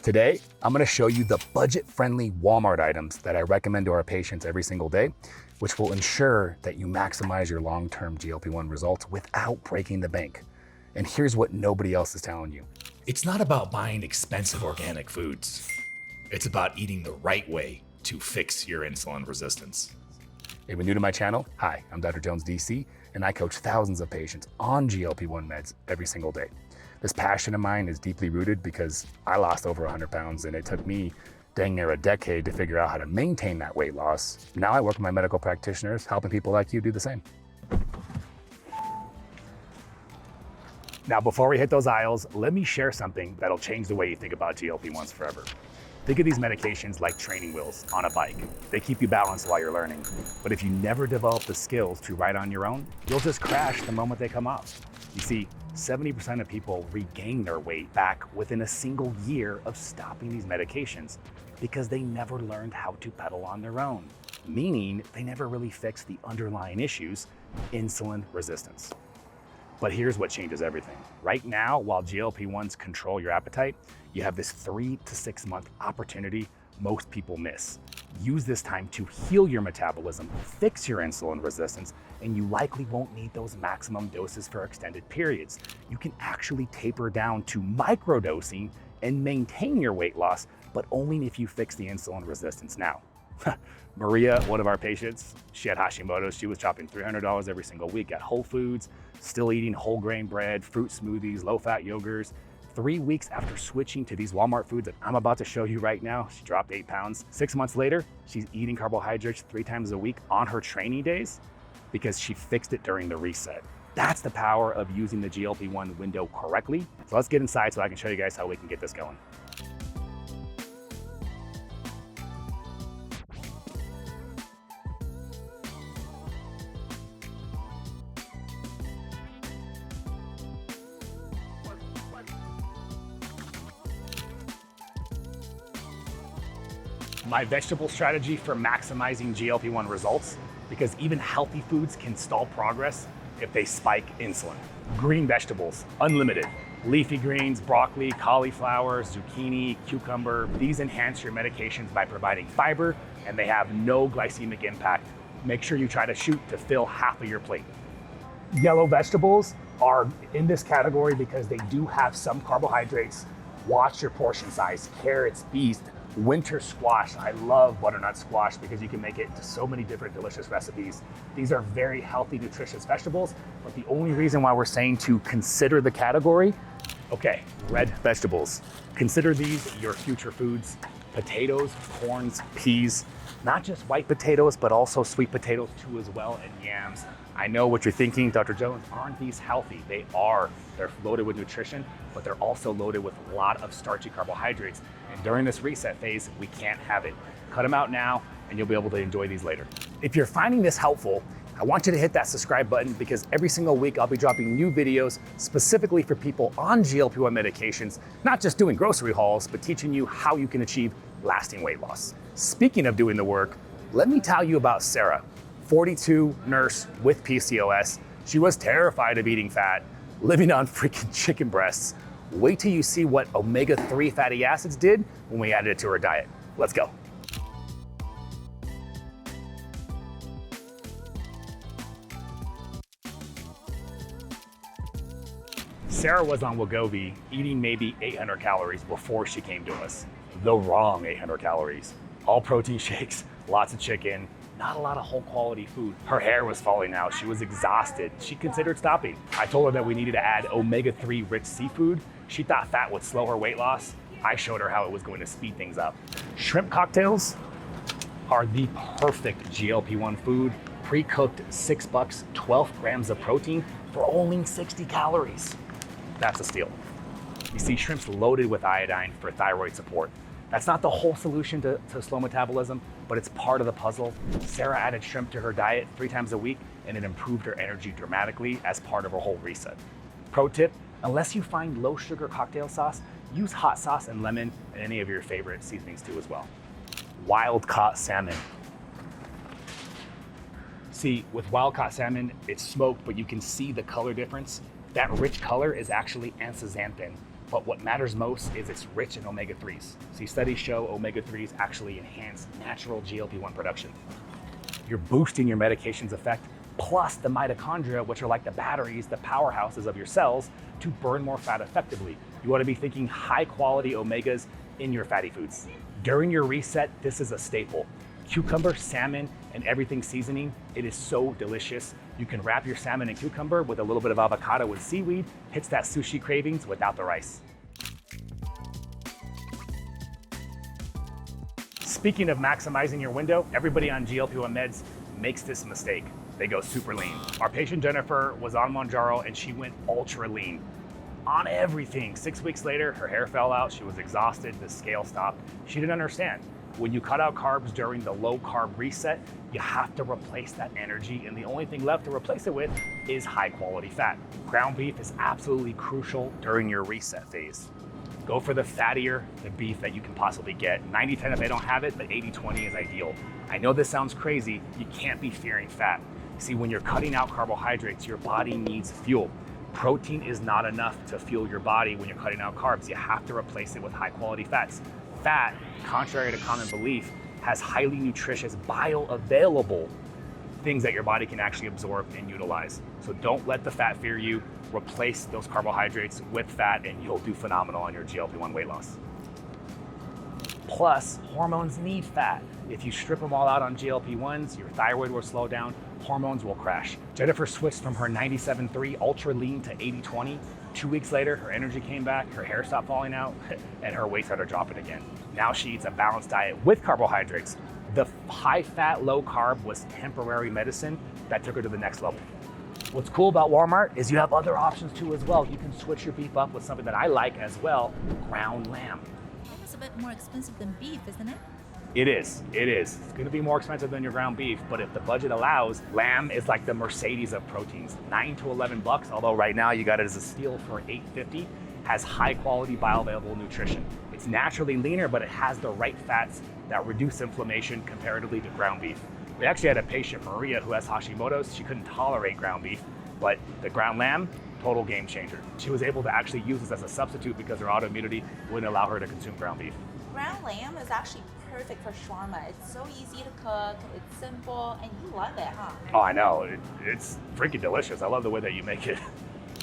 Today, I'm gonna show you the budget-friendly Walmart items that I recommend to our patients every single day, which will ensure that you maximize your long-term GLP-1 results without breaking the bank. And here's what nobody else is telling you. It's not about buying expensive organic foods. It's about eating the right way to fix your insulin resistance. If you're new to my channel, hi, I'm Dr. Jones DC, and I coach thousands of patients on GLP-1 meds every single day. This passion of mine is deeply rooted because I lost over 100 pounds and it took me dang near a decade to figure out how to maintain that weight loss. Now I work with my medical practitioners, helping people like you do the same. Now, before we hit those aisles, let me share something that'll change the way you think about GLP-1s forever. Think of these medications like training wheels on a bike. They keep you balanced while you're learning. But if you never develop the skills to ride on your own, you'll just crash the moment they come off. You see, 70% of people regain their weight back within a single year of stopping these medications because they never learned how to pedal on their own, meaning they never really fixed the underlying issues, insulin resistance. But here's what changes everything. Right now, while GLP-1s control your appetite, you have this 3 to 6 month opportunity most people miss. Use this time to heal your metabolism, fix your insulin resistance, and you likely won't need those maximum doses for extended periods. You can actually taper down to microdosing and maintain your weight loss, but only if you fix the insulin resistance now. Maria, one of our patients, she had Hashimoto's. She was chopping $300 every single week at Whole Foods, still eating whole grain bread, fruit smoothies, low-fat yogurts. 3 weeks after switching to these Walmart foods that I'm about to show you right now, she dropped 8 pounds. 6 months later, she's eating carbohydrates 3 times a week on her training days because she fixed it during the reset. That's the power of using the GLP-1 window correctly. So let's get inside so I can show you guys how we can get this going. My vegetable strategy for maximizing GLP-1 results, because even healthy foods can stall progress if they spike insulin. Green vegetables, unlimited. Leafy greens, broccoli, cauliflower, zucchini, cucumber. These enhance your medications by providing fiber, and they have no glycemic impact. Make sure you try to shoot to fill half of your plate. Yellow vegetables are in this category because they do have some carbohydrates. Watch your portion size. Carrots, beets, winter squash. I love butternut squash because you can make it into so many different delicious recipes. These are very healthy, nutritious vegetables, but the only reason why we're saying to consider the category, okay, red vegetables. Consider these your future foods. Potatoes, corns, peas, not just white potatoes, but also sweet potatoes too as well, and yams. I know what you're thinking, Dr. Jones, aren't these healthy? They are. They're loaded with nutrition, but they're also loaded with a lot of starchy carbohydrates. And during this reset phase, we can't have it. Cut them out now, and you'll be able to enjoy these later. If you're finding this helpful, I want you to hit that subscribe button because every single week I'll be dropping new videos specifically for people on GLP-1 medications, not just doing grocery hauls, but teaching you how you can achieve lasting weight loss. Speaking of doing the work, let me tell you about Sarah, 42, nurse with PCOS. She was terrified of eating fat, living on freaking chicken breasts. Wait till you see what omega-3 fatty acids did when we added it to her diet. Let's go. Sarah was on Wegovy, eating maybe 800 calories before she came to us. The wrong 800 calories. All protein shakes, lots of chicken, not a lot of whole quality food. Her hair was falling out. She was exhausted. She considered stopping. I told her that we needed to add omega-3 rich seafood. She thought fat would slow her weight loss. I showed her how it was going to speed things up. Shrimp cocktails are the perfect GLP-1 food. Pre-cooked, $6, 12 grams of protein for only 60 calories. That's a steal. You see, shrimp's loaded with iodine for thyroid support. That's not the whole solution to slow metabolism, but it's part of the puzzle. Sarah added shrimp to her diet 3 times a week, and it improved her energy dramatically as part of her whole reset. Pro tip, unless you find low sugar cocktail sauce, use hot sauce and lemon and any of your favorite seasonings too as well. Wild caught salmon. See, with wild caught salmon, it's smoked, but you can see the color difference. That rich color is actually astaxanthin. But what matters most is it's rich in omega-3s. See, studies show omega-3s actually enhance natural GLP-1 production. You're boosting your medication's effect, plus the mitochondria, which are like the batteries, the powerhouses of your cells, to burn more fat effectively. You want to be thinking high quality omegas in your fatty foods. During your reset, this is a staple. Cucumber, salmon, and everything seasoning, it is so delicious. You can wrap your salmon and cucumber with a little bit of avocado with seaweed, hits that sushi cravings without the rice. Speaking of maximizing your window, everybody on GLP-1 meds makes this mistake. They go super lean. Our patient Jennifer was on Mounjaro and she went ultra lean on everything. 6 weeks later, her hair fell out, she was exhausted, the scale stopped. She didn't understand. When you cut out carbs during the low carb reset, you have to replace that energy, and the only thing left to replace it with is high quality fat. Ground beef is absolutely crucial during your reset phase. Go for the fattier the beef that you can possibly get. 90-10 if they don't have it, but 80-20 is ideal. I know this sounds crazy, you can't be fearing fat. See, when you're cutting out carbohydrates, your body needs fuel. Protein is not enough to fuel your body when you're cutting out carbs. You have to replace it with high quality fats. Fat, contrary to common belief, has highly nutritious, bioavailable things that your body can actually absorb and utilize. So don't let the fat fear you. Replace those carbohydrates with fat and you'll do phenomenal on your GLP-1 weight loss. Plus, hormones need fat. If you strip them all out on GLP-1s, your thyroid will slow down, hormones will crash. Jennifer switched from her 97.3 ultra lean to 80-20. 2 weeks later, her energy came back, her hair stopped falling out, and her weight started dropping again. Now she eats a balanced diet with carbohydrates. The high fat, low carb was temporary medicine that took her to the next level. What's cool about Walmart is you have other options too as well. You can switch your beef up with something that I like as well, ground lamb. It's a bit more expensive than beef, isn't it? It is. It's gonna be more expensive than your ground beef, but if the budget allows, lamb is like the Mercedes of proteins. $9 to $11, although right now you got it as a steal for $8.50, has high quality bioavailable nutrition. It's naturally leaner, but it has the right fats that reduce inflammation comparatively to ground beef. We actually had a patient, Maria, who has Hashimoto's. She couldn't tolerate ground beef, but the ground lamb, total game changer. She was able to actually use this as a substitute because her autoimmunity wouldn't allow her to consume ground beef. Ground lamb is actually perfect for shawarma. It's so easy to cook, it's simple, and you love it, huh? Oh, I know. It's freaking delicious. I love the way that you make it.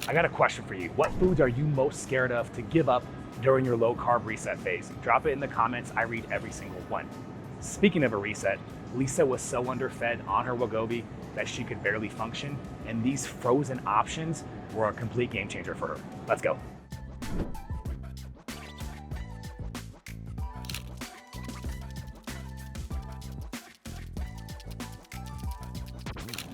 I got a question for you. What foods are you most scared of to give up during your low carb reset phase? Drop it in the comments. I read every single one. Speaking of a reset, Lisa was so underfed on her Wegovy that she could barely function, and these frozen options were a complete game changer for her. Let's go.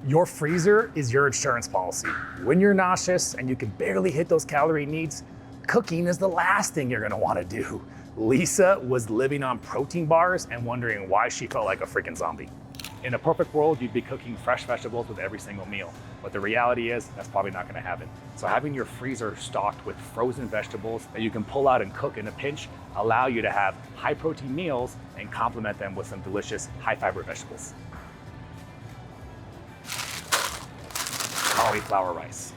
Your freezer is your insurance policy. When you're nauseous and you can barely hit those calorie needs, cooking is the last thing you're gonna wanna do. Lisa was living on protein bars and wondering why she felt like a freaking zombie. In a perfect world, you'd be cooking fresh vegetables with every single meal, but the reality is that's probably not gonna happen. So having your freezer stocked with frozen vegetables that you can pull out and cook in a pinch allow you to have high protein meals and complement them with some delicious high fiber vegetables. Cauliflower rice.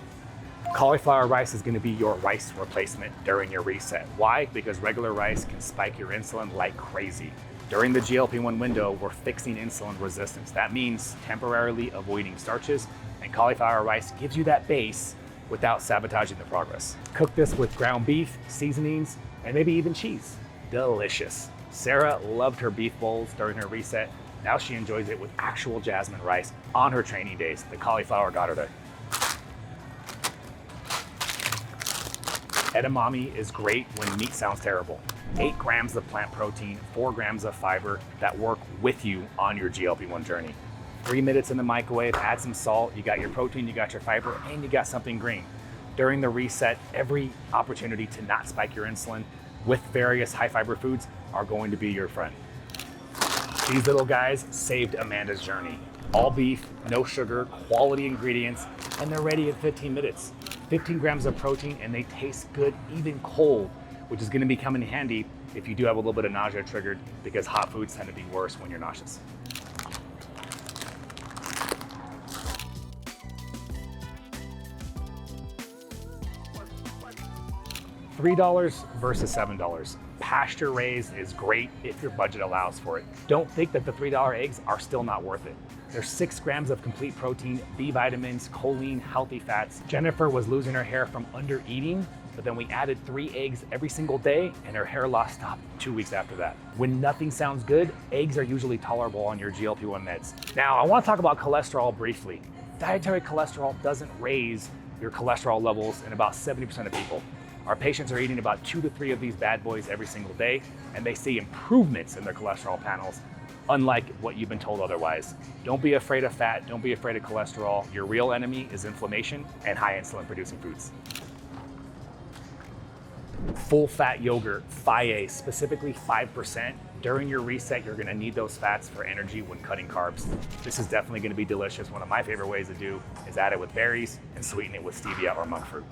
Cauliflower rice is gonna be your rice replacement during your reset. Why? Because regular rice can spike your insulin like crazy. During the GLP-1 window, we're fixing insulin resistance. That means temporarily avoiding starches, and cauliflower rice gives you that base without sabotaging the progress. Cook this with ground beef, seasonings, and maybe even cheese. Delicious. Sarah loved her beef bowls during her reset. Now she enjoys it with actual jasmine rice on her training days. The cauliflower got her there. Edamame is great when meat sounds terrible. 8 grams of plant protein, 4 grams of fiber that work with you on your GLP-1 journey. 3 minutes in the microwave, add some salt, you got your protein, you got your fiber, and you got something green. During the reset, every opportunity to not spike your insulin with various high fiber foods are going to be your friend. These little guys saved Amanda's journey. All beef, no sugar, quality ingredients, and they're ready in 15 minutes. 15 grams of protein, and they taste good even cold, which is gonna be coming in handy if you do have a little bit of nausea triggered, because hot foods tend to be worse when you're nauseous. $3 versus $7. Pasture raised is great if your budget allows for it. Don't think that the $3 eggs are still not worth it. There's 6 grams of complete protein, B vitamins, choline, healthy fats. Jennifer was losing her hair from under eating, but then we added 3 eggs every single day and her hair loss stopped 2 weeks after that. When nothing sounds good, eggs are usually tolerable on your GLP-1 meds. Now, I want to talk about cholesterol briefly. Dietary cholesterol doesn't raise your cholesterol levels in about 70% of people. Our patients are eating about 2 to 3 of these bad boys every single day, and they see improvements in their cholesterol panels, unlike what you've been told otherwise. Don't be afraid of fat, don't be afraid of cholesterol. Your real enemy is inflammation and high insulin producing foods. Full fat yogurt, FIA, specifically 5%. During your reset, you're gonna need those fats for energy when cutting carbs. This is definitely gonna be delicious. One of my favorite ways to do is add it with berries and sweeten it with stevia or monk fruit.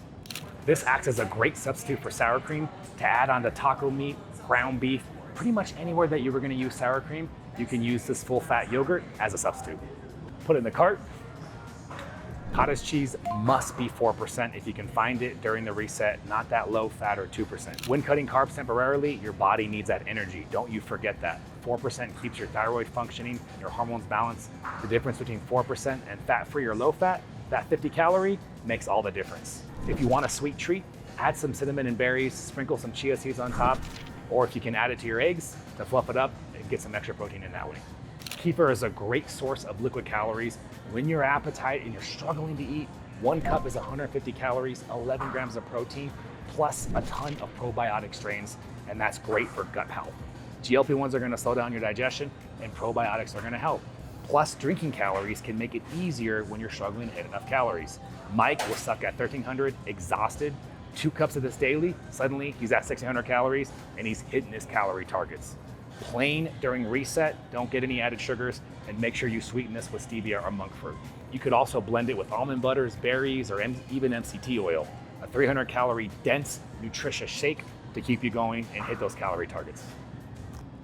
This acts as a great substitute for sour cream to add onto taco meat, ground beef, pretty much anywhere that you were gonna use sour cream, you can use this full fat yogurt as a substitute. Put it in the cart. Cottage cheese must be 4% if you can find it during the reset, not that low fat or 2%. When cutting carbs temporarily, your body needs that energy. Don't you forget that. 4% keeps your thyroid functioning, your hormones balanced. The difference between 4% and fat-free or low fat, that 50 calorie makes all the difference. If you want a sweet treat, add some cinnamon and berries, sprinkle some chia seeds on top, or if you can add it to your eggs to fluff it up and get some extra protein in that way. Kefir is a great source of liquid calories. When your appetite and you're struggling to eat, 1 cup is 150 calories, 11 grams of protein, plus a ton of probiotic strains, and that's great for gut health. GLP-1s are gonna slow down your digestion, and probiotics are gonna help. Plus, drinking calories can make it easier when you're struggling to hit enough calories. Mike was stuck at 1,300, exhausted, 2 cups of this daily, suddenly he's at 1,600 calories, and he's hitting his calorie targets. Plain during reset, don't get any added sugars, and make sure you sweeten this with stevia or monk fruit. You could also blend it with almond butters, berries, or even MCT oil. A 300 calorie dense, nutritious shake to keep you going and hit those calorie targets.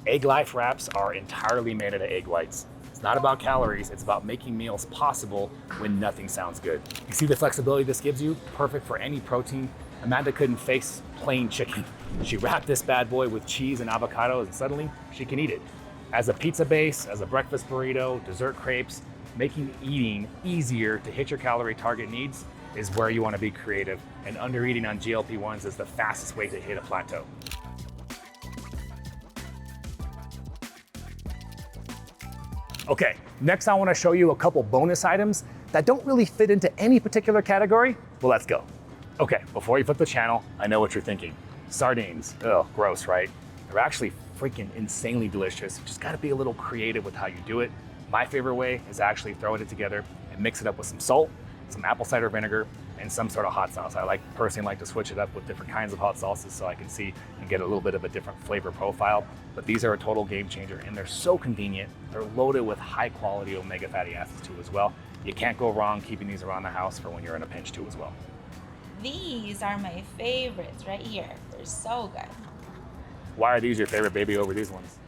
Egg Life wraps are entirely made out of egg whites. It's not about calories, it's about making meals possible when nothing sounds good. You see the flexibility this gives you? Perfect for any protein. Amanda couldn't face plain chicken. She wrapped this bad boy with cheese and avocados and suddenly she can eat it. As a pizza base, as a breakfast burrito, dessert crepes, making eating easier to hit your calorie target needs is where you want to be creative, and under eating on GLP-1s is the fastest way to hit a plateau. Okay, next I want to show you a couple bonus items that don't really fit into any particular category. Well, let's go. Okay, before you flip the channel, I know what you're thinking. Sardines, ugh, gross, right? They're actually freaking insanely delicious. You just gotta be a little creative with how you do it. My favorite way is actually throwing it together and mix it up with some salt, some apple cider vinegar, and some sort of hot sauce. I personally like to switch it up with different kinds of hot sauces so I can see and get a little bit of a different flavor profile. But these are a total game changer and they're so convenient. They're loaded with high quality omega fatty acids too as well. You can't go wrong keeping these around the house for when you're in a pinch too as well. These are my favorites right here. They're so good. Why are these your favorite, baby, over these ones?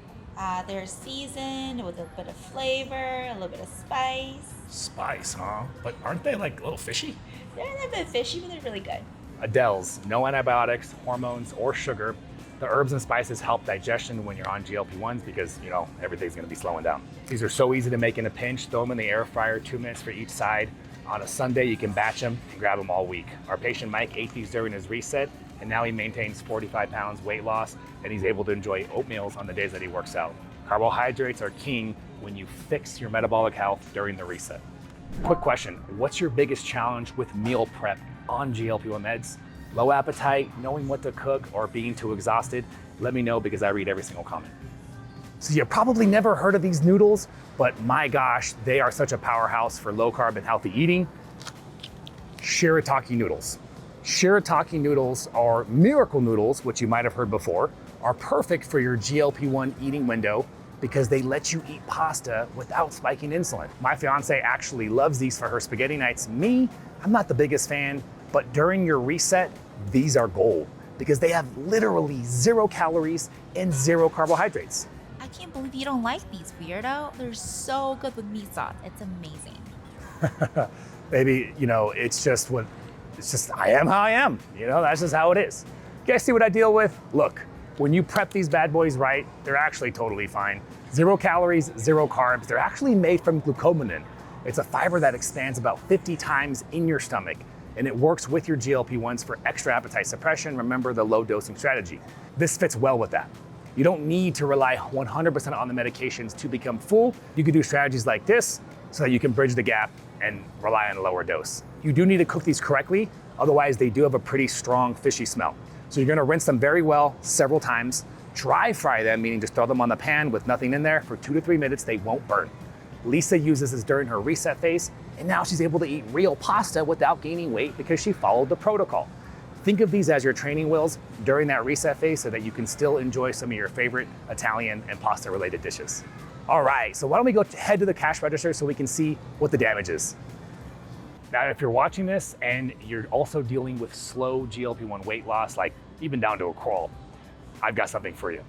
They're seasoned with a bit of flavor, a little bit of spice. Spice, huh? But aren't they like a little fishy? They're a little bit fishy, but they're really good. Adele's, no antibiotics, hormones, or sugar. The herbs and spices help digestion when you're on GLP-1s because, you know, everything's gonna be slowing down. These are so easy to make in a pinch. Throw them in the air fryer, 2 minutes for each side. On a Sunday, you can batch them and grab them all week. Our patient Mike ate these during his reset, and now he maintains 45 pounds weight loss, and he's able to enjoy oatmeals on the days that he works out. Carbohydrates are king when you fix your metabolic health during the reset. Quick question, what's your biggest challenge with meal prep on GLP-1 meds? Low appetite, knowing what to cook, or being too exhausted? Let me know because I read every single comment. So you probably never heard of these noodles, but my gosh, they are such a powerhouse for low carb and healthy eating. Shirataki noodles. Shirataki noodles are miracle noodles, which you might have heard before, are perfect for your GLP-1 eating window because they let you eat pasta without spiking insulin. My fiance actually loves these for her spaghetti nights. Me, I'm not the biggest fan, but during your reset, these are gold because they have literally 0 calories and 0 carbohydrates. I can't believe you don't like these, weirdo. They're so good with meat sauce. It's amazing. Baby, you know, I am how I am. You know, that's just how it is. Guys, see what I deal with? Look, when you prep these bad boys right, they're actually totally fine. 0 calories, 0 carbs. They're actually made from glucosamine. It's a fiber that expands about 50 times in your stomach, and it works with your GLP-1s for extra appetite suppression. Remember the low dosing strategy. This fits well with that. You don't need to rely 100% on the medications to become full. You can do strategies like this so that you can bridge the gap and rely on a lower dose. You do need to cook these correctly, otherwise they do have a pretty strong fishy smell. So you're gonna rinse them very well several times, dry fry them, meaning just throw them on the pan with nothing in there for 2 to 3 minutes, they won't burn. Lisa uses this during her reset phase, and now she's able to eat real pasta without gaining weight because she followed the protocol. Think of these as your training wheels during that reset phase so that you can still enjoy some of your favorite Italian and pasta related dishes. All right, so why don't we go head to the cash register so we can see what the damage is. Now, if you're watching this and you're also dealing with slow GLP-1 weight loss, like even down to a crawl, I've got something for you.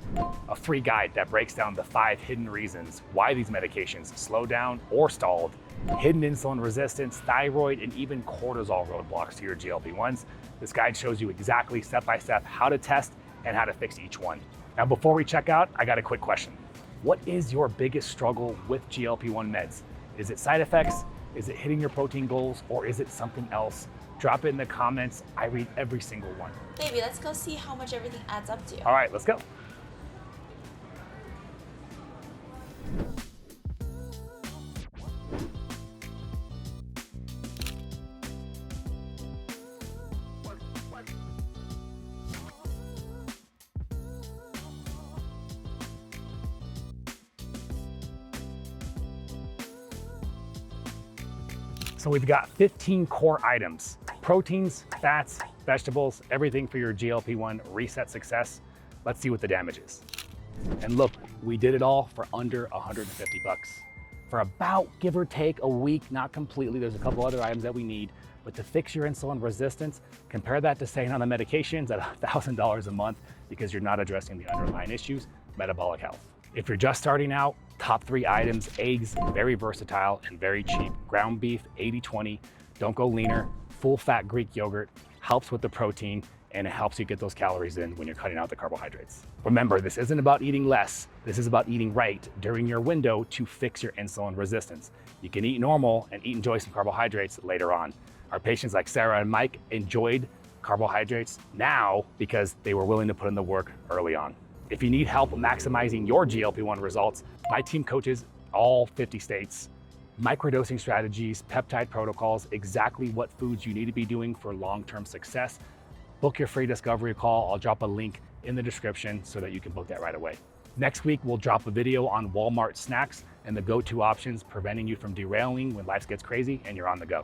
A free guide that breaks down the 5 hidden reasons why these medications slow down or stalled, hidden insulin resistance, thyroid, and even cortisol roadblocks to your GLP-1s. This guide shows you exactly step-by-step how to test and how to fix each one. Now, before we check out, I got a quick question. What is your biggest struggle with GLP-1 meds? Is it side effects? Is it hitting your protein goals? Or is it something else? Drop it in the comments. I read every single one. Baby, let's go see how much everything adds up to. All right, let's go. So we've got 15 core items: proteins, fats, vegetables, everything for your GLP-1 reset success. Let's see what the damage is. And look, we did it all for under 150 bucks. For about, give or take, a week, not completely. There's a couple other items that we need, but to fix your insulin resistance, compare that to staying on the medications at $1,000 a month because you're not addressing the underlying issues, metabolic health. If you're just starting out, top 3 items: eggs, very versatile and very cheap. Ground beef, 80-20, don't go leaner. Full fat Greek yogurt helps with the protein, and it helps you get those calories in when you're cutting out the carbohydrates. Remember, this isn't about eating less. This is about eating right during your window to fix your insulin resistance. You can eat normal and enjoy some carbohydrates later on. Our patients like Sarah and Mike enjoyed carbohydrates now because they were willing to put in the work early on. If you need help maximizing your GLP-1 results, my team coaches all 50 states, microdosing strategies, peptide protocols, exactly what foods you need to be doing for long-term success. Book your free discovery call. I'll drop a link in the description so that you can book that right away. Next week, we'll drop a video on Walmart snacks and the go-to options preventing you from derailing when life gets crazy and you're on the go.